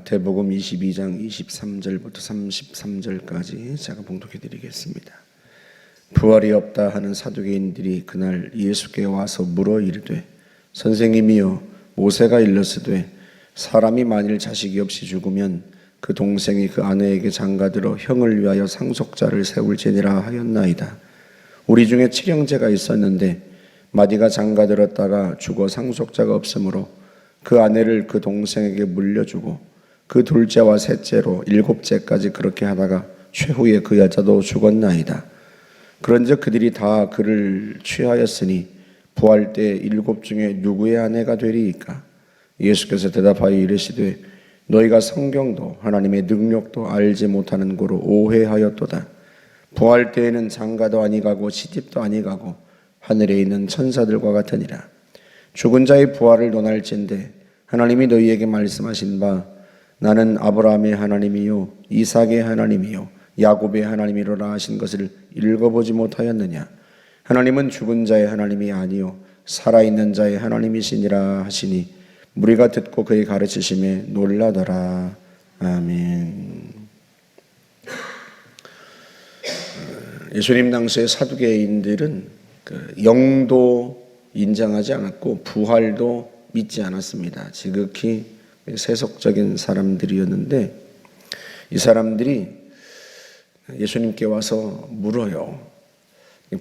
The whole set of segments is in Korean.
마태복음 22장 23절부터 33절까지 제가 봉독해 드리겠습니다. 부활이 없다 하는 사두개인들이 그날 예수께 와서 물어 이르되 선생님이여 모세가 일렀으되 사람이 만일 자식이 없이 죽으면 그 동생이 그 아내에게 장가들어 형을 위하여 상속자를 세울지니라 하였나이다. 우리 중에 칠형제가 있었는데 마디가 장가들었다가 죽어 상속자가 없으므로 그 아내를 그 동생에게 물려주고 그 둘째와 셋째로 일곱째까지 그렇게 하다가 최후에 그 여자도 죽었나이다. 그런즉 그들이 다 그를 취하였으니 부활 때 일곱 중에 누구의 아내가 되리이까? 예수께서 대답하여 이르시되 너희가 성경도 하나님의 능력도 알지 못하는 고로 오해하였도다. 부활 때에는 장가도 아니가고 시집도 아니가고 하늘에 있는 천사들과 같으니라. 죽은 자의 부활을 논할진대 하나님이 너희에게 말씀하신 바 나는 아브라함의 하나님이요 이삭의 하나님이요 야곱의 하나님이로라 하신 것을 읽어보지 못하였느냐? 하나님은 죽은 자의 하나님이 아니요 살아있는 자의 하나님이시니라 하시니 무리가 듣고 그의 가르치심에 놀라더라. 아멘. 예수님 당시의 사두개인들은 영도 인정하지 않았고 부활도 믿지 않았습니다. 지극히 세속적인 사람들이었는데 이 사람들이 예수님께 와서 물어요.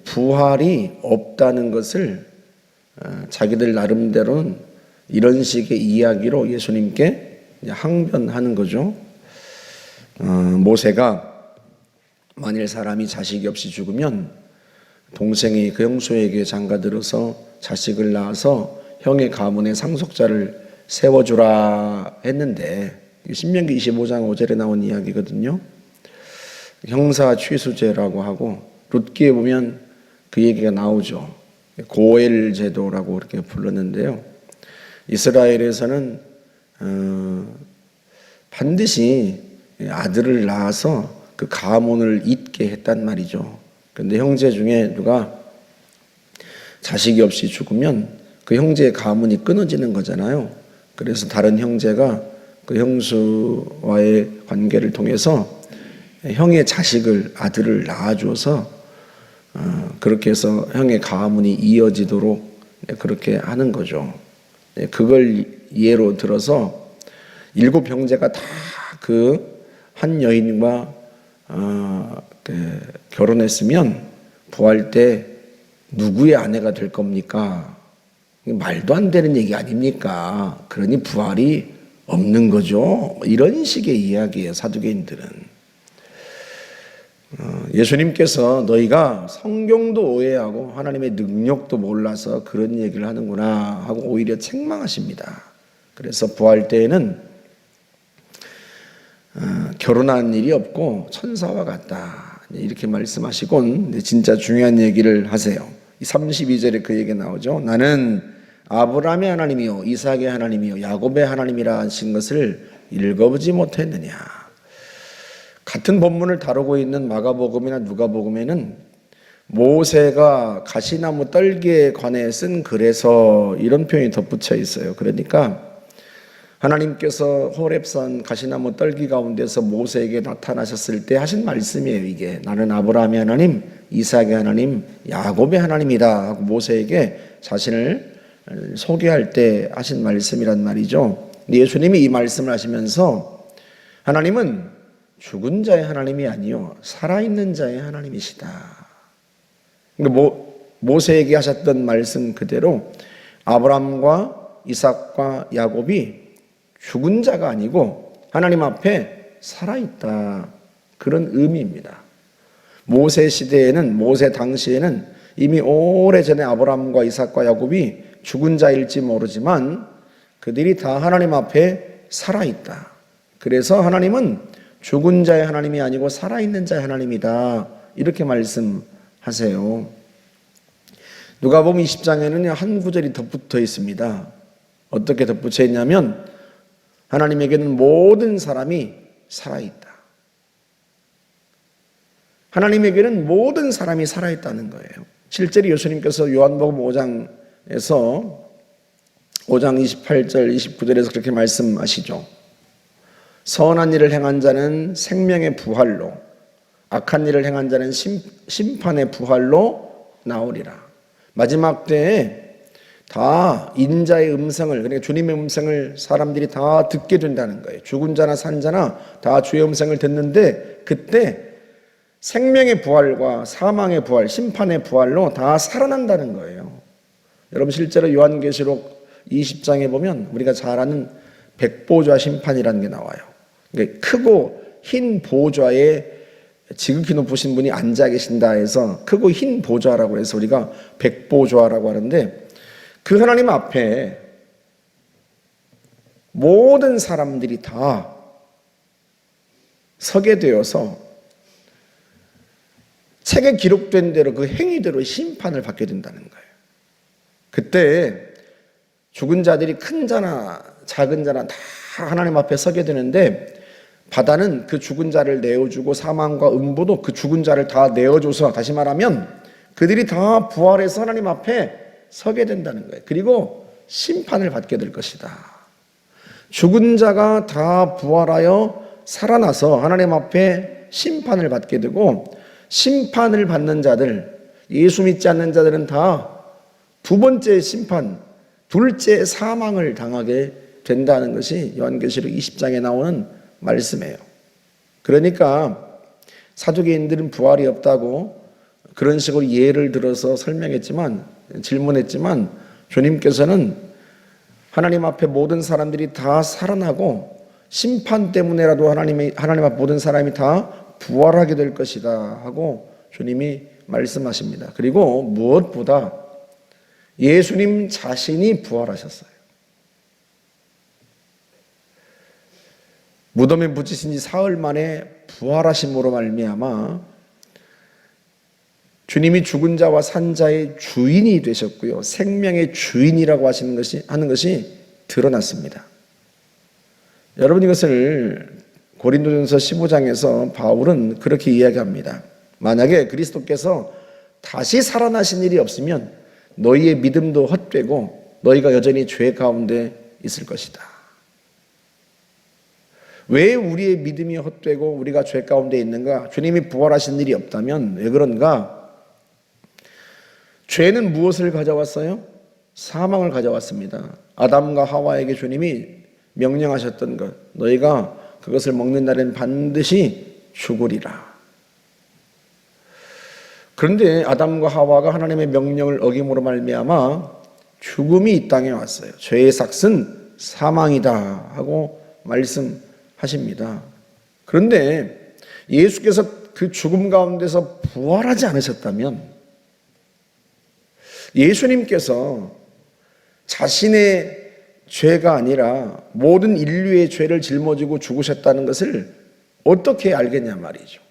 부활이 없다는 것을 자기들 나름대로는 이런 식의 이야기로 예수님께 항변하는 거죠. 모세가 만일 사람이 자식이 없이 죽으면 동생이 그 형수에게 장가들어서 자식을 낳아서 형의 가문의 상속자를 세워주라 했는데 신명기 25장 5절에 나온 이야기거든요. 형사 취수제라고 하고 룻기에 보면 그 얘기가 나오죠. 고엘 제도라고 이렇게 불렀는데요. 이스라엘에서는 반드시 아들을 낳아서 그 가문을 잇게 했단 말이죠. 그런데 형제 중에 누가 자식이 없이 죽으면 그 형제의 가문이 끊어지는 거잖아요. 그래서 다른 형제가 그 형수와의 관계를 통해서 형의 자식을 아들을 낳아줘서 그렇게 해서 형의 가문이 이어지도록 그렇게 하는 거죠. 그걸 예로 들어서 일곱 형제가 다 그 한 여인과 결혼했으면 부활 때 누구의 아내가 될 겁니까? 말도 안 되는 얘기 아닙니까? 그러니 부활이 없는 거죠. 이런 식의 이야기예요, 사두개인들은. 예수님께서 너희가 성경도 오해하고 하나님의 능력도 몰라서 그런 얘기를 하는구나 하고 오히려 책망하십니다. 그래서 부활 때에는 결혼한 일이 없고 천사와 같다 이렇게 말씀하시곤 진짜 중요한 얘기를 하세요. 32절에 그 얘기 나오죠. 나는 아브라함의 하나님이요 이삭의 하나님이요 야곱의 하나님이라 하신 것을 읽어보지 못했느냐. 같은 본문을 다루고 있는 마가복음이나 누가복음에는 모세가 가시나무 떨기에 관해 쓴 글에서 이런 표현이 덧붙여 있어요. 그러니까 하나님께서 호렙산 가시나무 떨기 가운데서 모세에게 나타나셨을 때 하신 말씀이에요. 이게 나는 아브라함의 하나님, 이삭의 하나님, 야곱의 하나님이다 하고 모세에게 자신을 소개할 때 하신 말씀이란 말이죠. 예수님이 이 말씀을 하시면서 하나님은 죽은 자의 하나님이 아니요 살아있는 자의 하나님이시다. 그러니까 모세에게 하셨던 말씀 그대로 아브라함과 이삭과 야곱이 죽은 자가 아니고 하나님 앞에 살아있다. 그런 의미입니다. 모세 시대에는 모세 당시에는 이미 오래전에 아브라함과 이삭과 야곱이 죽은 자일지 모르지만 그들이 다 하나님 앞에 살아있다. 그래서 하나님은 죽은 자의 하나님이 아니고 살아있는 자의 하나님이다. 이렇게 말씀하세요. 누가복음 20장에는 한 구절이 덧붙어 있습니다. 어떻게 덧붙여 있냐면 하나님에게는 모든 사람이 살아있다. 하나님에게는 모든 사람이 살아있다는 거예요. 실제로 예수님께서 요한복음 5장 28절 29절에서 그렇게 말씀하시죠. 선한 일을 행한 자는 생명의 부활로, 악한 일을 행한 자는 심판의 부활로 나오리라. 마지막 때에 다 인자의 음성을, 그러니까 주님의 음성을 사람들이 다 듣게 된다는 거예요. 죽은 자나 산 자나 다 주의 음성을 듣는데, 그때 생명의 부활과 사망의 부활, 심판의 부활로 다 살아난다는 거예요. 여러분, 실제로 요한계시록 20장에 보면 우리가 잘 아는 백보좌 심판이라는 게 나와요. 그러니까 크고 흰 보좌에 지극히 높으신 분이 앉아 계신다 해서 크고 흰 보좌라고 해서 우리가 백보좌라고 하는데, 그 하나님 앞에 모든 사람들이 다 서게 되어서 책에 기록된 대로 그 행위대로 심판을 받게 된다는 거예요. 그때 죽은 자들이 큰 자나 작은 자나 다 하나님 앞에 서게 되는데, 바다는 그 죽은 자를 내어주고 사망과 음부도 그 죽은 자를 다 내어줘서, 다시 말하면 그들이 다 부활해서 하나님 앞에 서게 된다는 거예요. 그리고 심판을 받게 될 것이다. 죽은 자가 다 부활하여 살아나서 하나님 앞에 심판을 받게 되고, 심판을 받는 자들, 예수 믿지 않는 자들은 다 두 번째 심판, 둘째 사망을 당하게 된다는 것이 요한계시록 20장에 나오는 말씀이에요. 그러니까 사두개인들은 부활이 없다고 그런 식으로 예를 들어서 질문했지만 주님께서는 하나님 앞에 모든 사람들이 다 살아나고 심판 때문에라도 하나님 앞 모든 사람이 다 부활하게 될 것이다 하고 주님이 말씀하십니다. 그리고 무엇보다 예수님 자신이 부활하셨어요. 무덤에 묻히신 지 사흘 만에 부활하심으로 말미암아 주님이 죽은 자와 산 자의 주인이 되셨고요, 생명의 주인이라고 하는 것이 드러났습니다. 여러분, 이것을 고린도전서 15장에서 바울은 그렇게 이야기합니다. 만약에 그리스도께서 다시 살아나신 일이 없으면 너희의 믿음도 헛되고 너희가 여전히 죄 가운데 있을 것이다. 왜 우리의 믿음이 헛되고 우리가 죄 가운데 있는가? 주님이 부활하신 일이 없다면 왜 그런가? 죄는 무엇을 가져왔어요? 사망을 가져왔습니다. 아담과 하와에게 주님이 명령하셨던 것, 너희가 그것을 먹는 날엔 반드시 죽으리라. 그런데 아담과 하와가 하나님의 명령을 어김으로 말미암아 죽음이 이 땅에 왔어요. 죄의 삭은 사망이다 하고 말씀하십니다. 그런데 예수께서 그 죽음 가운데서 부활하지 않으셨다면, 예수님께서 자신의 죄가 아니라 모든 인류의 죄를 짊어지고 죽으셨다는 것을 어떻게 알겠냐 말이죠.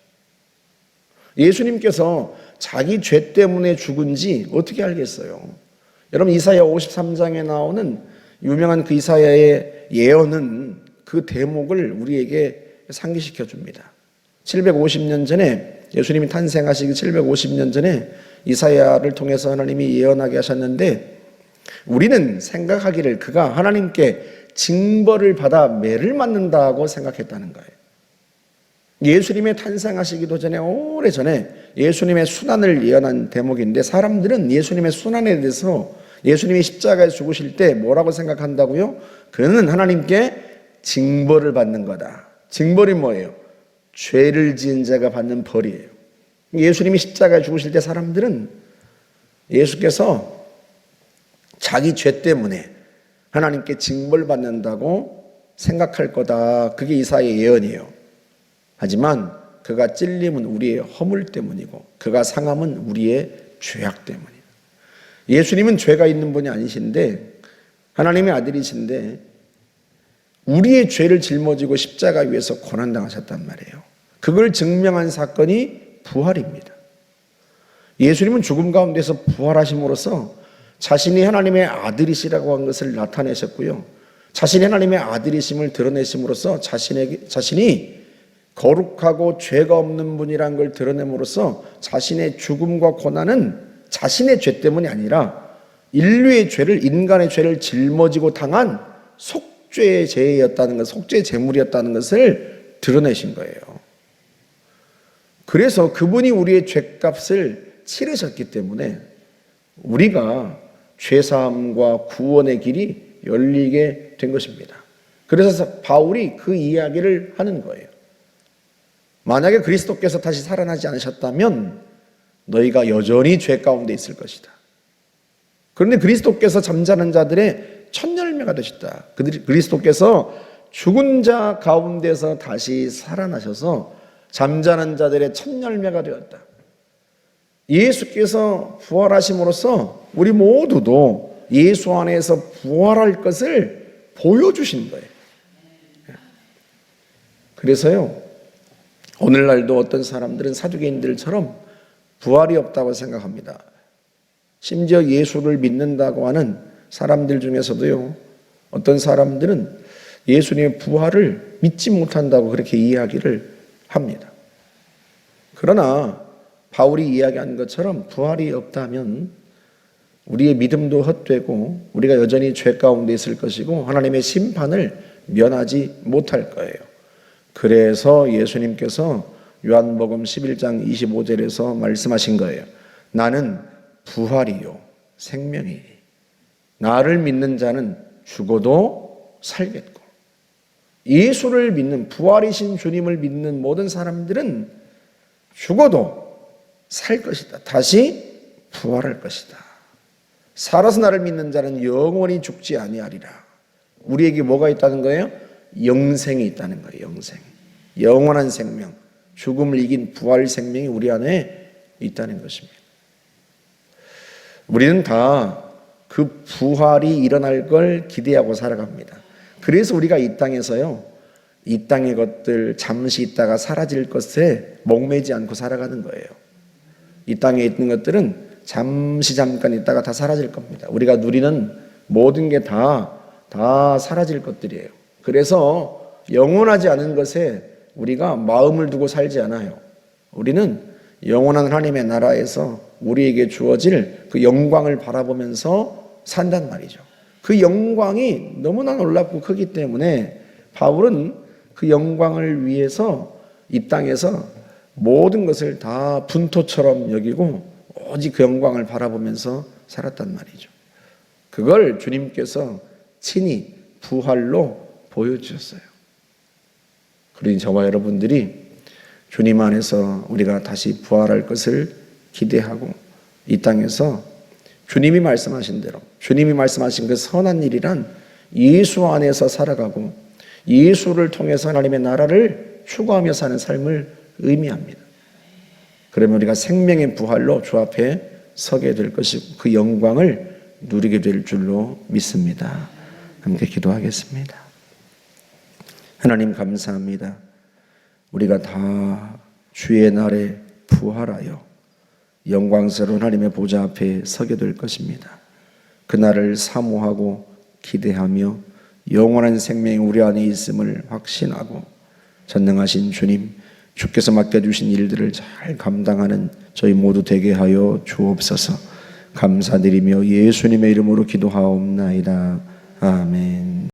예수님께서 자기 죄 때문에 죽은지 어떻게 알겠어요? 여러분, 이사야 53장에 나오는 유명한 그 이사야의 예언은 그 대목을 우리에게 상기시켜 줍니다. 750년 전에, 예수님이 탄생하시기 750년 전에 이사야를 통해서 하나님이 예언하게 하셨는데, 우리는 생각하기를 그가 하나님께 징벌을 받아 매를 맞는다고 생각했다는 거예요. 예수님의 탄생하시기도 전에, 오래전에 예수님의 순환을 예언한 대목인데, 사람들은 예수님의 순환에 대해서 예수님이 십자가에 죽으실 때 뭐라고 생각한다고요? 그는 하나님께 징벌을 받는 거다. 징벌이 뭐예요? 죄를 지은 자가 받는 벌이에요. 예수님이 십자가에 죽으실 때 사람들은 예수께서 자기 죄 때문에 하나님께 징벌 받는다고 생각할 거다. 그게 이사야의 예언이에요. 하지만 그가 찔림은 우리의 허물 때문이고 그가 상함은 우리의 죄악 때문이에요. 예수님은 죄가 있는 분이 아니신데, 하나님의 아들이신데 우리의 죄를 짊어지고 십자가 위에서 고난당하셨단 말이에요. 그걸 증명한 사건이 부활입니다. 예수님은 죽음 가운데서 부활하심으로써 자신이 하나님의 아들이시라고 한 것을 나타내셨고요, 자신이 하나님의 아들이심을 드러내심으로써 자신이 거룩하고 죄가 없는 분이라는 걸 드러냄으로써 자신의 죽음과 고난은 자신의 죄 때문이 아니라 인류의 죄를, 인간의 죄를 짊어지고 당한 속죄의 제였다는 것, 속죄의 제물이었다는 것을 드러내신 거예요. 그래서 그분이 우리의 죄값을 치르셨기 때문에 우리가 죄사함과 구원의 길이 열리게 된 것입니다. 그래서 바울이 그 이야기를 하는 거예요. 만약에 그리스도께서 다시 살아나지 않으셨다면 너희가 여전히 죄 가운데 있을 것이다. 그런데 그리스도께서 잠자는 자들의 첫 열매가 되셨다. 그리스도께서 죽은 자 가운데서 다시 살아나셔서 잠자는 자들의 첫 열매가 되었다. 예수께서 부활하심으로써 우리 모두도 예수 안에서 부활할 것을 보여주신 거예요. 그래서요, 오늘날도 어떤 사람들은 사두개인들처럼 부활이 없다고 생각합니다. 심지어 예수를 믿는다고 하는 사람들 중에서도요, 어떤 사람들은 예수님의 부활을 믿지 못한다고 그렇게 이야기를 합니다. 그러나 바울이 이야기한 것처럼 부활이 없다면 우리의 믿음도 헛되고 우리가 여전히 죄 가운데 있을 것이고 하나님의 심판을 면하지 못할 거예요. 그래서 예수님께서 요한복음 11장 25절에서 말씀하신 거예요. 나는 부활이요 생명이니 나를 믿는 자는 죽어도 살겠고. 예수를 믿는, 부활이신 주님을 믿는 모든 사람들은 죽어도 살 것이다. 다시 부활할 것이다. 살아서 나를 믿는 자는 영원히 죽지 아니하리라. 우리에게 뭐가 있다는 거예요? 영생이 있다는 거예요. 영생, 영원한 생명, 죽음을 이긴 부활 생명이 우리 안에 있다는 것입니다. 우리는 다 그 부활이 일어날 걸 기대하고 살아갑니다. 그래서 우리가 이 땅에서요, 이 땅의 것들 잠시 있다가 사라질 것에 목매지 않고 살아가는 거예요. 이 땅에 있는 것들은 잠깐 있다가 다 사라질 겁니다. 우리가 누리는 모든 게 다 사라질 것들이에요. 그래서 영원하지 않은 것에 우리가 마음을 두고 살지 않아요. 우리는 영원한 하나님의 나라에서 우리에게 주어질 그 영광을 바라보면서 산단 말이죠. 그 영광이 너무나 놀랍고 크기 때문에 바울은 그 영광을 위해서 이 땅에서 모든 것을 다 분토처럼 여기고 오직 그 영광을 바라보면서 살았단 말이죠. 그걸 주님께서 친히 부활로 보여주셨어요. 그러니 저와 여러분들이 주님 안에서 우리가 다시 부활할 것을 기대하고 이 땅에서 주님이 말씀하신 대로, 주님이 말씀하신 그 선한 일이란 예수 안에서 살아가고 예수를 통해서 하나님의 나라를 추구하며 사는 삶을 의미합니다. 그러면 우리가 생명의 부활로 주 앞에 서게 될 것이고 그 영광을 누리게 될 줄로 믿습니다. 함께 기도하겠습니다. 하나님 감사합니다. 우리가 다 주의 날에 부활하여 영광스러운 하나님의 보좌 앞에 서게 될 것입니다. 그날을 사모하고 기대하며 영원한 생명이 우리 안에 있음을 확신하고 전능하신 주님, 주께서 맡겨주신 일들을 잘 감당하는 저희 모두 되게 하여 주옵소서. 감사드리며 예수님의 이름으로 기도하옵나이다. 아멘.